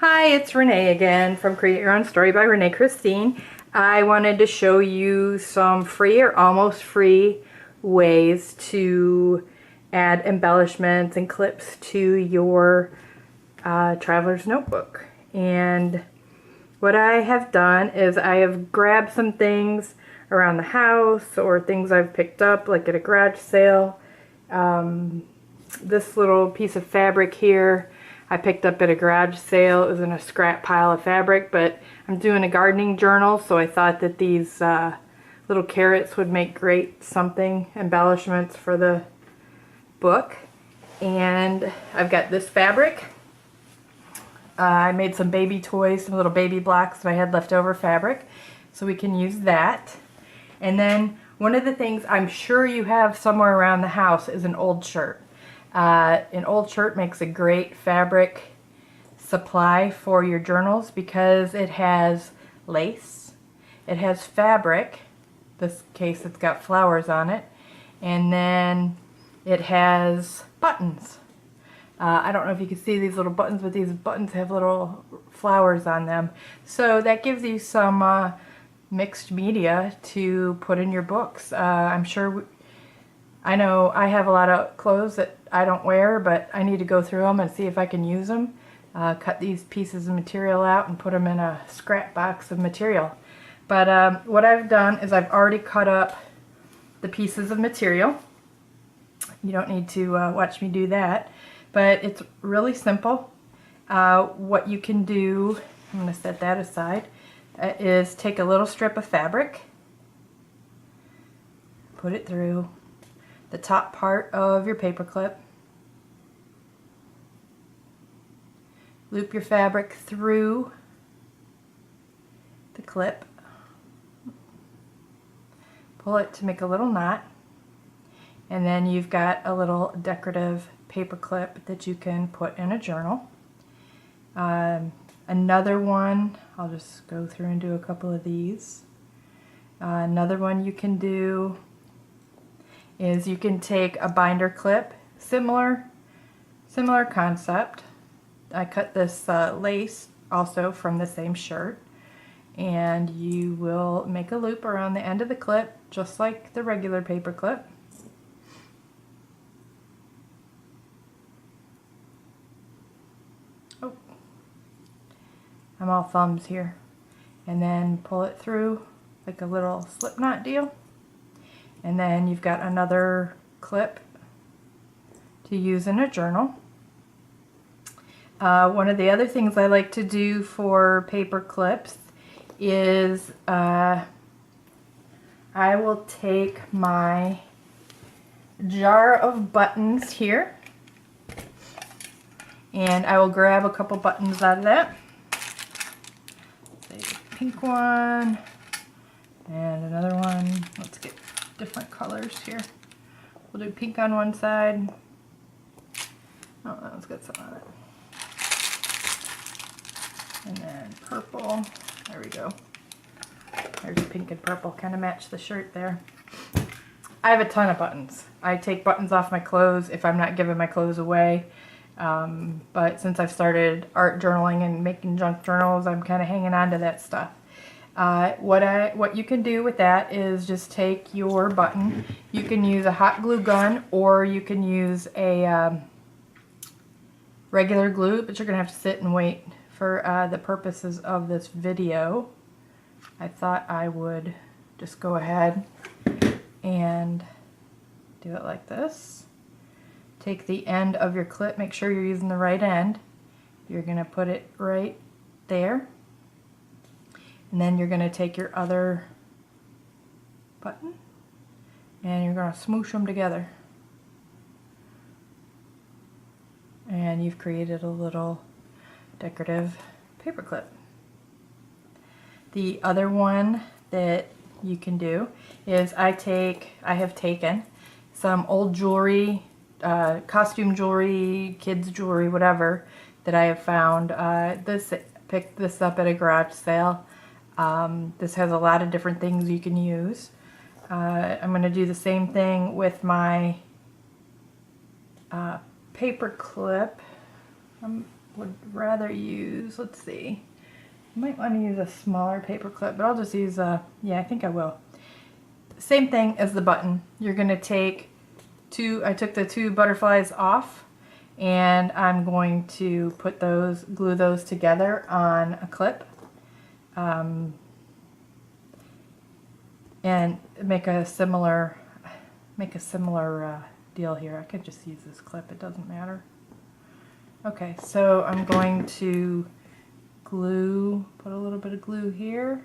Hi, it's Renee again from Create Your Own Story by Renee Christine. I wanted to show you some free or almost free ways to add embellishments and clips to your traveler's notebook. And what I have done is I have grabbed some things around the house or things I've picked up like at a garage sale. This little piece of fabric here I picked up at a garage sale. It was in a scrap pile of fabric, but I'm doing a gardening journal, so I thought that these little carrots would make great something embellishments for the book. And I've got this fabric. I made some baby toys, some little baby blocks that I had leftover fabric, so we can use that. And then one of the things I'm sure you have somewhere around the house is an old shirt. An old shirt makes a great fabric supply for your journals because it has lace, it has fabric, this case it's got flowers on it, and then it has buttons. I don't know if you can see these little buttons, but these buttons have little flowers on them. So that gives you some mixed media to put in your books. I'm sure I know I have a lot of clothes that I don't wear, but I need to go through them and see if I can use them. Cut these pieces of material out and put them in a scrap box of material. But what I've done is I've already cut up the pieces of material. You don't need to watch me do that, but it's really simple. What you can do, I'm going to set that aside, is take a little strip of fabric, put it through the top part of your paper clip, loop your fabric through the clip, pull it to make a little knot, and then you've got a little decorative paper clip that you can put in a journal. Another one, I'll just go through and do a couple of these. Another one you can do is you can take a binder clip, similar concept. I cut this lace also from the same shirt, and you will make a loop around the end of the clip just like the regular paper clip. Oh, I'm all thumbs here. And then pull it through like a little slip knot deal. And then you've got another clip to use in a journal. One of the other things I like to do for paper clips is I will take my jar of buttons here and I will grab a couple buttons out of that. Say a pink one and another one. Let's get different colors here. We'll do pink on one side. Oh, that one's got some on it. And then purple. There we go. There's pink and purple. Kind of match the shirt there. I have a ton of buttons. I take buttons off my clothes if I'm not giving my clothes away. But since I've started art journaling and making junk journals, I'm kind of hanging on to that stuff. What you can do with that is just take your button. You can use a hot glue gun or you can use a regular glue, but you're going to have to sit and wait for the purposes of this video. I thought I would just go ahead and do it like this. Take the end of your clip, make sure you're using the right end. You're going to put it right there. And then you're going to take your other button and you're going to smoosh them together. And you've created a little decorative paper clip. The other one that you can do is I have taken some old jewelry, costume jewelry, kids jewelry, whatever, that I have found. Picked this up at a garage sale. This has a lot of different things you can use. I'm going to do the same thing with my paper clip. would rather use, let's see, I might want to use a smaller paper clip, but I'll just use a, yeah, I think I will. Same thing as the button. You're going to take I took the 2 butterflies off, and I'm going to put those, glue those together on a clip, and make a similar deal here. I could just use this clip, it doesn't matter. Okay, so I'm going to glue, put a little bit of glue here.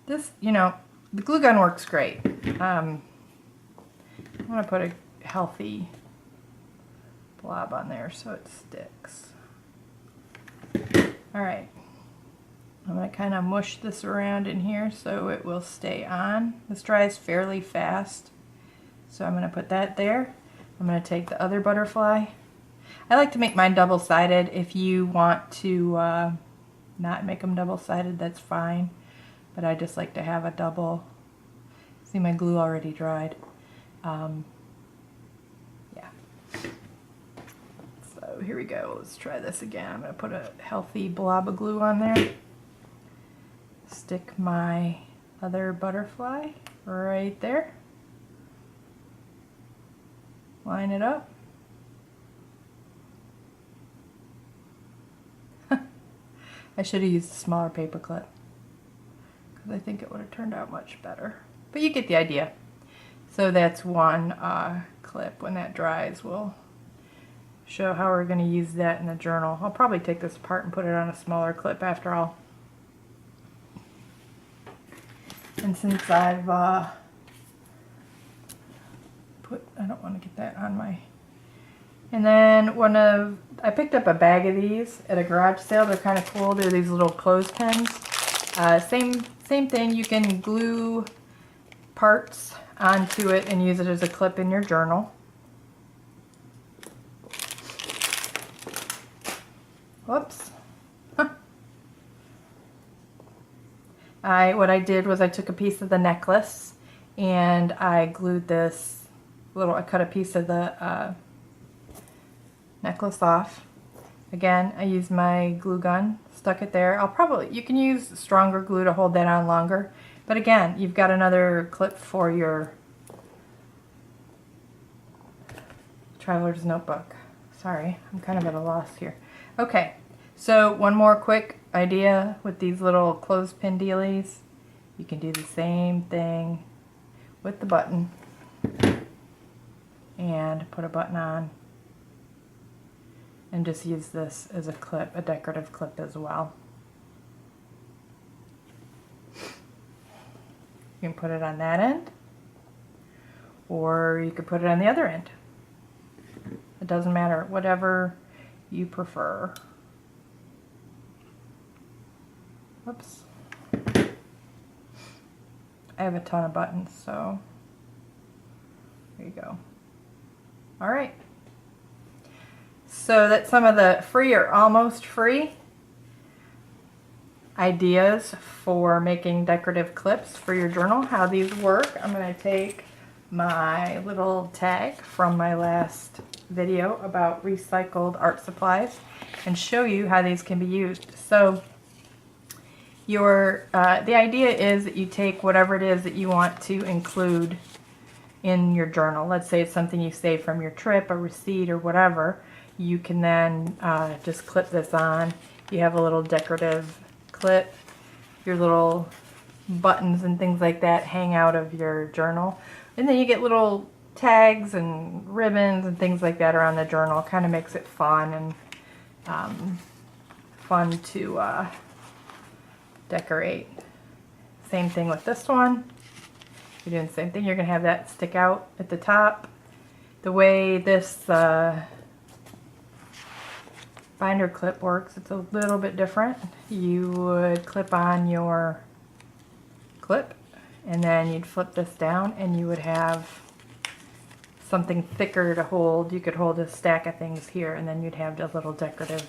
This, you know, the glue gun works great. I'm going to put a healthy blob on there so it sticks. Alright, I'm going to kind of mush this around in here so it will stay on. This dries fairly fast, so I'm going to put that there. I'm going to take the other butterfly. I like to make mine double-sided. If you want to not make them double-sided, that's fine, but I just like to have a double. See, my glue already dried. Yeah. So here we go. Let's try this again. I'm going to put a healthy blob of glue on there. Stick my other butterfly right there. Line it up. I should have used a smaller paper clip because I think it would have turned out much better. But you get the idea. So that's one clip. When that dries, we'll show how we're going to use that in the journal. I'll probably take this apart and put it on a smaller clip after all. And since I've I don't want to get that on my... And then I picked up a bag of these at a garage sale. They're kind of cool. They're these little clothespins. Same thing. You can glue parts onto it and use it as a clip in your journal. Whoops. What I did was I took a piece of the necklace and I glued this I cut a piece of the necklace off. Again, I used my glue gun, stuck it there. You can use stronger glue to hold that on longer. But again, you've got another clip for your traveler's notebook. Sorry, I'm kind of at a loss here. Okay, so one more quick idea with these little clothespin dealies. You can do the same thing with the button and put a button on and just use this as a clip, a decorative clip as well. You can put it on that end, or you could put it on the other end. It doesn't matter, whatever you prefer. Whoops. I have a ton of buttons, so there you go. All right. So that's some of the free or almost free ideas for making decorative clips for your journal. How these work. I'm going to take my little tag from my last video about recycled art supplies and show you how these can be used. So the idea is that you take whatever it is that you want to include in your journal. Let's say it's something you saved from your trip, a receipt or whatever. You can then just clip this on. You have a little decorative clip. Your little buttons and things like that hang out of your journal. And then you get little tags and ribbons and things like that around the journal. Kind of makes it fun and fun to decorate. Same thing with this one. You're doing the same thing. You're going to have that stick out at the top. The way this binder clip works, it's a little bit different. You would clip on your clip and then you'd flip this down and you would have something thicker to hold. You could hold a stack of things here and then you'd have a little decorative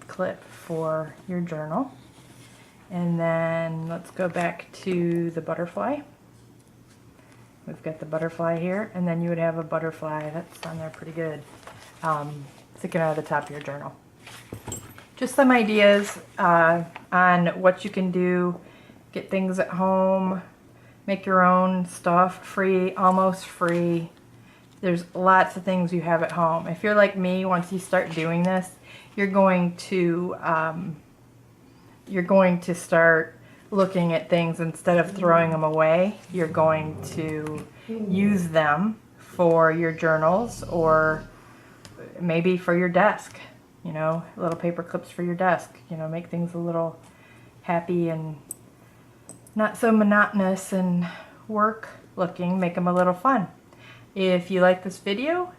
clip for your journal. And then let's go back to the butterfly. We've got the butterfly here, and then you would have a butterfly that's on there pretty good, sticking out of the top of your journal. just some ideas on what you can do, get things at home, make your own stuff free, almost free. There's lots of things you have at home. If you're like me, once you start doing this, you're going to start looking at things instead of throwing them away. You're going to use them for your journals or maybe for your desk. You know, little paper clips for your desk. You know, make things a little happy and not so monotonous and work looking. Make them a little fun. If you like this video,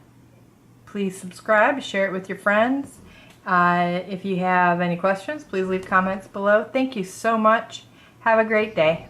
please subscribe, share it with your friends. If you have any questions, please leave comments below. Thank you so much. Have a great day.